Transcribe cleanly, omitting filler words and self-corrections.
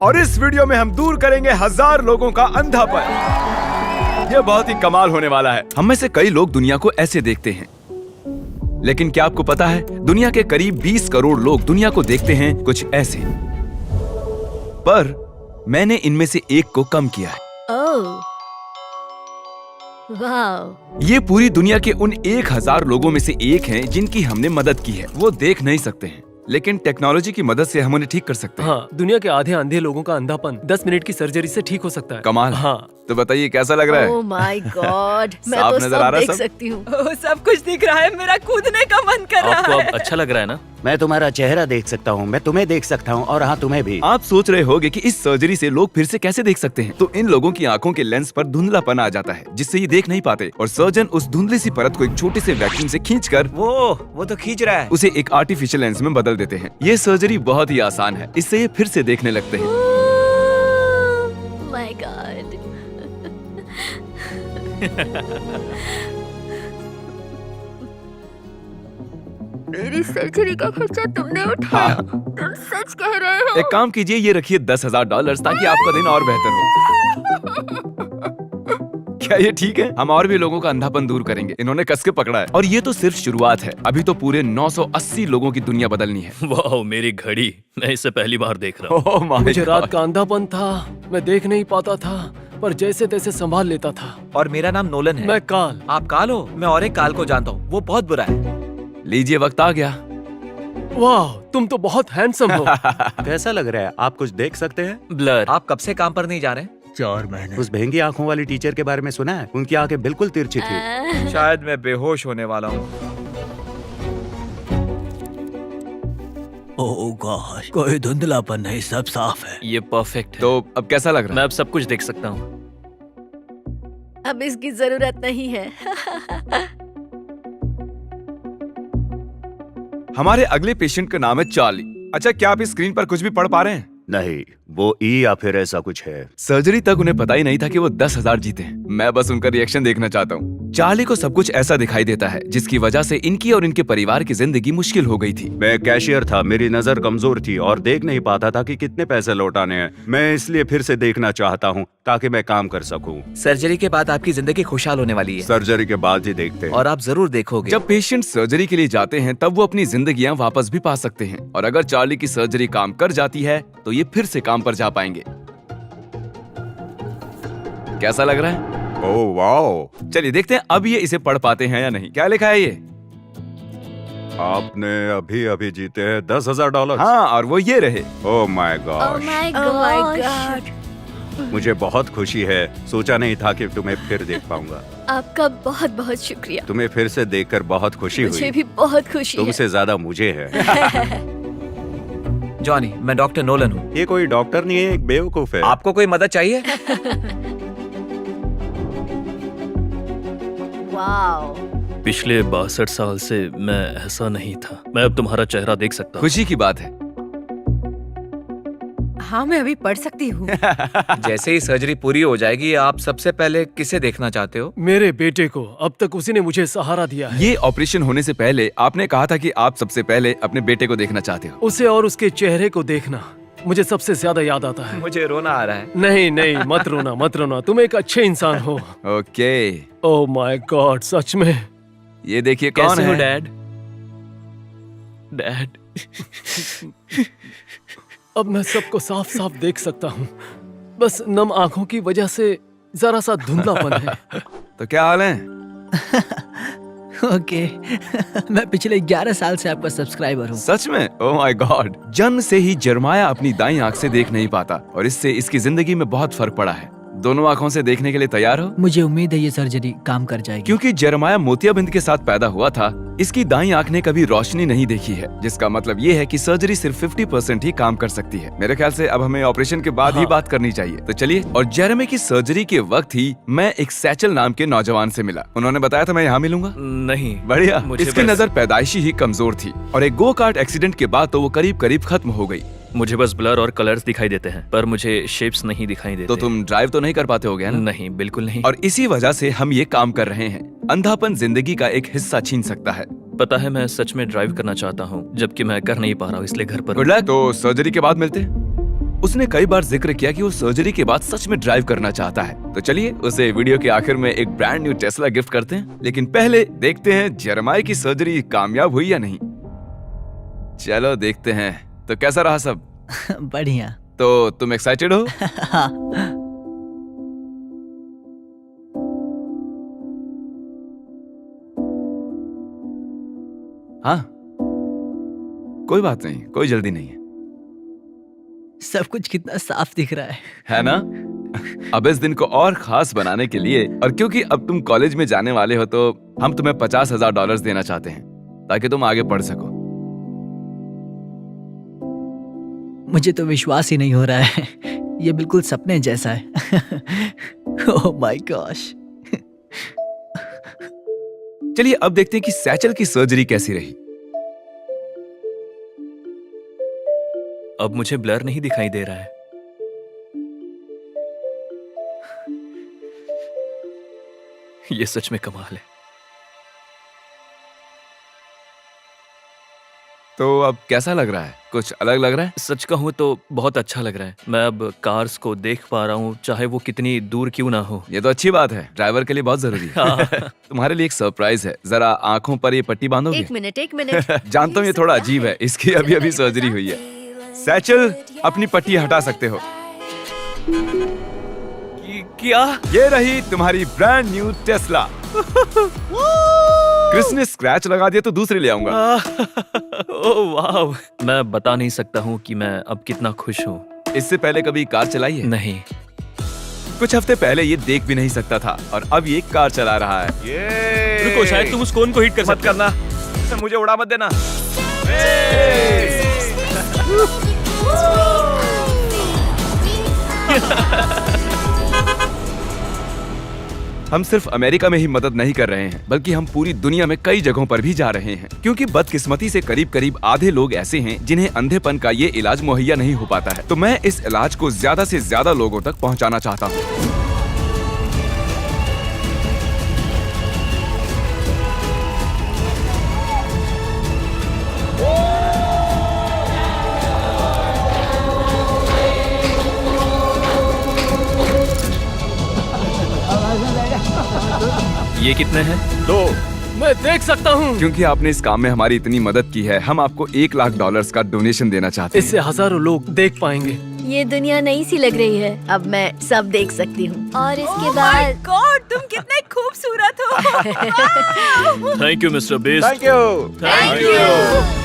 और इस वीडियो में हम दूर करेंगे 1000 लोगों का अंधापन। यह बहुत ही कमाल होने वाला है। हम में से कई लोग दुनिया को ऐसे देखते हैं, लेकिन क्या आपको पता है दुनिया के करीब 20 करोड़ लोग दुनिया को देखते हैं कुछ ऐसे। पर मैंने इनमें से एक को कम किया है। ओह, वाव। ये पूरी दुनिया के उन 1000 लोगों में से एक हैं जिनकी हमने मदद की है। वो देख नहीं सकते हैं, लेकिन टेक्नोलॉजी की मदद से हम उन्हें ठीक कर सकते हैं। हाँ, दुनिया के आधे अंधे लोगों का अंधापन 10 मिनट की सर्जरी से ठीक हो सकता है। कमाल। हाँ, तो बताइए कैसा लग रहा है? ओह माय गॉड, मैं साफ तो नजर आ सब रहा है देख सब? सकती हूँ। ओह, सब कुछ दिख रहा है, मेरा कूदने का मन कर रहा आपको है। अब अच्छा लग रहा है ना? मैं तुम्हारा चेहरा देख सकता हूँ, मैं तुम्हें देख सकता हूँ और हाँ तुम्हें भी। आप सोच रहे होंगे कि इस सर्जरी से लोग फिर से कैसे देख सकते हैं। तो इन लोगों की आंखों के लेंस पर धुंधलापन आ जाता है, जिससे ये देख नहीं पाते, और सर्जन उस धुंधली सी परत को एक छोटे से वैक्यूम से खींचकर वो तो खींच रहा है। उसे एक आर्टिफिशियल लेंस में बदल देते हैं। ये सर्जरी बहुत ही आसान है, इससे ये फिर से देखने लगते हैं। My God. मेरी सर्जरी का खर्चा तुमने उठाया। तुम सच कह रहे हो? एक काम कीजिए, ये रखिए $10,000 ताकि आपका दिन और बेहतर हो। क्या ये ठीक है? हम और भी लोगों का अंधापन दूर करेंगे। इन्होंने कस के पकड़ा है, और ये तो सिर्फ शुरुआत है। अभी तो पूरे 980 लोगों की दुनिया बदलनी है। वाह, मेरी घड़ी, मैं इसे पहली बार देख रहा हूँ। ओह माय मुझे रात गॉड। का अंधापन था, मैं देख नहीं पाता था, पर जैसे तैसे संभाल लेता था। और मेरा नाम नोलन है। मैं काल। आप काल हो? मैं और एक काल को जानता हूँ, वो बहुत बुरा है। लीजिए, वक्त आ गया। वाह, तुम तो बहुत हैंडसम हो। कैसा लग रहा है? आप कुछ देख सकते हैं? ब्लर। आप कब से काम पर नहीं जा रहे? 4 महीने। उस महंगी आंखों वाली टीचर के बारे में सुना है? उनकी आंखें बिल्कुल तिरछी थी। शायद मैं बेहोश होने वाला हूँ। ओह गॉश, कोई धुंधलापन नहीं, सब साफ है। ये परफेक्ट है। तो अब कैसा लग रहा मैं है? अब सब कुछ देख सकता हूँ। अब इसकी जरूरत नहीं है। हमारे अगले पेशेंट का नाम है चार्ली। अच्छा, क्या आप इस स्क्रीन पर कुछ भी पढ़ पा रहे हैं? नहीं, वो ई या फिर ऐसा कुछ है। सर्जरी तक उन्हें पता ही नहीं था कि वो 10,000 जीते हैं। मैं बस उनका रिएक्शन देखना चाहता हूँ। चार्ली को सब कुछ ऐसा दिखाई देता है जिसकी वजह से इनकी और इनके परिवार की जिंदगी मुश्किल हो गई थी। मैं कैशियर था, मेरी नजर कमजोर थी और देख नहीं पाता था कि कितने पैसे लौटाने हैं। मैं इसलिए फिर से देखना चाहता हूँ ताकि मैं काम कर सकूँ। सर्जरी के बाद आपकी जिंदगी खुशहाल होने वाली है, सर्जरी के बाद ही देखते हैं। और आप जरूर देखोगे। जब पेशेंट सर्जरी के लिए जाते हैं तब वो अपनी जिंदगियां वापस भी पा सकते हैं, और अगर चार्ली की सर्जरी काम कर जाती है तो ये फिर से काम पर जा पाएंगे। कैसा लग रहा है? Oh wow! चलिए देखते हैं अब ये इसे पढ़ पाते हैं या नहीं। क्या लिखा है ये? आपने अभी अभी जीते हैं $10,000। हाँ, और वो ये रहे। Oh my oh God! My God. मुझे बहुत खुशी है। सोचा नहीं था कि तुम्हें फिर देख पाऊंगा। आपका बहुत बहुत शुक्रिया। तुम्हें फिर से देखकर बहुत खुशी मुझे हुई। भी बहुत खुशी है। तुमसे ज्यादा मुझे है। जॉनी, मैं डॉक्टर नोलन हूँ। ये कोई डॉक्टर नहीं है, एक बेवकूफ है। आपको कोई मदद चाहिए? वाओ। पिछले 62 साल से मैं ऐसा नहीं था। मैं अब तुम्हारा चेहरा देख सकता हूँ। खुशी की बात है। हाँ, मैं अभी पढ़ सकती हूँ। जैसे ही सर्जरी पूरी हो जाएगी, आप सबसे पहले किसे देखना चाहते हो? मेरे बेटे को। अब तक उसी ने मुझे सहारा दिया है। ये ऑपरेशन होने से पहले आपने कहा था कि आप सबसे पहले अपने बेटे को देखना चाहते हो। उसे और उसके चेहरे को देखना मुझे सबसे ज्यादा याद आता है। मुझे रोना आ रहा है। नहीं नहीं, मत रोना मत रोना, तुम एक अच्छे इंसान हो। ओके, ओह माय गॉड, सच में। ये देखिए कौन कैसे हो है? डैड? डैड। अब मैं सबको साफ साफ देख सकता हूँ, बस नम आंखों की वजह से जरा सा धुंधलापन है। तो क्या हाल है? ओके। मैं पिछले 11 साल से आपका सब्सक्राइबर हूँ। सच में? Oh my God. जन्म से ही जरमाया अपनी दाईं आंख से देख नहीं पाता, और इससे इसकी जिंदगी में बहुत फर्क पड़ा है। दोनों आंखों से देखने के लिए तैयार हो? मुझे उम्मीद है ये सर्जरी काम कर जाएगी। क्योंकि जरमाया मोतियाबिंद के साथ पैदा हुआ था, इसकी दाईं आंख ने कभी रोशनी नहीं देखी है, जिसका मतलब ये है कि सर्जरी सिर्फ 50% ही काम कर सकती है। मेरे ख्याल से अब हमें ऑपरेशन के बाद ही बात करनी चाहिए। तो चलिए। और जेरेमी की सर्जरी के वक्त ही मैं एक सैचल नाम के नौजवान से मिला। उन्होंने बताया था मैं यहाँ मिलूंगा। नहीं, बढ़िया। मुझे इसकी बस- नजर पैदाइशी ही कमजोर थी, और एक गो कार्ट एक्सीडेंट के बाद तो वो करीब करीब खत्म हो गई। मुझे बस ब्लर और कलर्स दिखाई देते हैं, पर मुझे शेप्स नहीं दिखाई देते। तो तुम ड्राइव तो नहीं कर पाते होगे ना? नहीं, बिल्कुल नहीं। और इसी वजह से हम ये काम कर रहे हैं। अंधापन जिंदगी का एक हिस्सा छीन सकता है। पता है, मैं सच में ड्राइव करना चाहता हूँ, जबकि मैं कर नहीं पा रहा हूँ, इसलिए घर पर गुड लक। तो सर्जरी के बाद मिलते हैं। उसने कई बार जिक्र किया कि वो सर्जरी के बाद सच में ड्राइव करना चाहता है। तो चलिए उसे वीडियो के आखिर में एक ब्रांड न्यू टेस्ला गिफ्ट करते हैं। लेकिन पहले देखते हैं जेरेमाया की सर्जरी कामयाब हुई या नहीं। चलो देखते हैं। तो कैसा रहा सब? बढ़िया। तो तुम एक्साइटेड हो? हाँ। हाँ, कोई बात नहीं, कोई जल्दी नहीं है। सब कुछ कितना साफ दिख रहा है ना? अब इस दिन को और खास बनाने के लिए, और क्योंकि अब तुम कॉलेज में जाने वाले हो, तो हम तुम्हें $50,000 देना चाहते हैं ताकि तुम आगे पढ़ सको। मुझे तो विश्वास ही नहीं हो रहा है। ये बिल्कुल सपने जैसा है। Oh my gosh. चलिए अब देखते हैं कि सैचल की सर्जरी कैसी रही। अब मुझे ब्लर नहीं दिखाई दे रहा है। ये सच में कमाल है। तो अब कैसा लग रहा है? कुछ अलग लग रहा है? सच कहूँ तो बहुत अच्छा लग रहा है। मैं अब कार्स को देख पा रहा हूँ, चाहे वो कितनी दूर क्यों ना हो। ये तो अच्छी बात है, ड्राइवर के लिए बहुत जरूरी है। तुम्हारे लिए एक सरप्राइज है। जरा आंखों पर ये पट्टी बांधोगे? एक मिनट जानता हूँ ये थोड़ा अजीब है, इसकी अभी अभी सर्जरी हुई है। सैचल, अपनी पट्टी हटा सकते हो। क्या? ये रही तुम्हारी ब्रांड न्यू टेस्ला। क्रिस ने स्क्रैच लगा दिया तो दूसरी ले आऊंगा। ओह वाव। मैं बता नहीं सकता हूँ कि मैं अब कितना खुश हूँ। इससे पहले कभी कार चलाई है? नहीं। कुछ हफ्ते पहले ये देख भी नहीं सकता था और अब ये कार चला रहा है। रुको, शायद तुम उस कोन को हिट कर मत करना, मुझे उड़ा मत देना। हम सिर्फ अमेरिका में ही मदद नहीं कर रहे हैं, बल्कि हम पूरी दुनिया में कई जगहों पर भी जा रहे हैं, क्योंकि बदकिस्मती से करीब करीब आधे लोग ऐसे हैं जिन्हें अंधेपन का ये इलाज मुहैया नहीं हो पाता है। तो मैं इस इलाज को ज्यादा से ज्यादा लोगों तक पहुंचाना चाहता हूं। ये कितने हैं? 2। मैं देख सकता हूँ। क्योंकि आपने इस काम में हमारी इतनी मदद की है, हम आपको $1,00,000 का डोनेशन देना चाहते हैं। इससे हजारों लोग देख पाएंगे। ये दुनिया नई सी लग रही है। अब मैं सब देख सकती हूँ। और इसके बाद गॉड, तुम कितने खूबसूरत हो। Thank you mister best. Thank you. Thank you.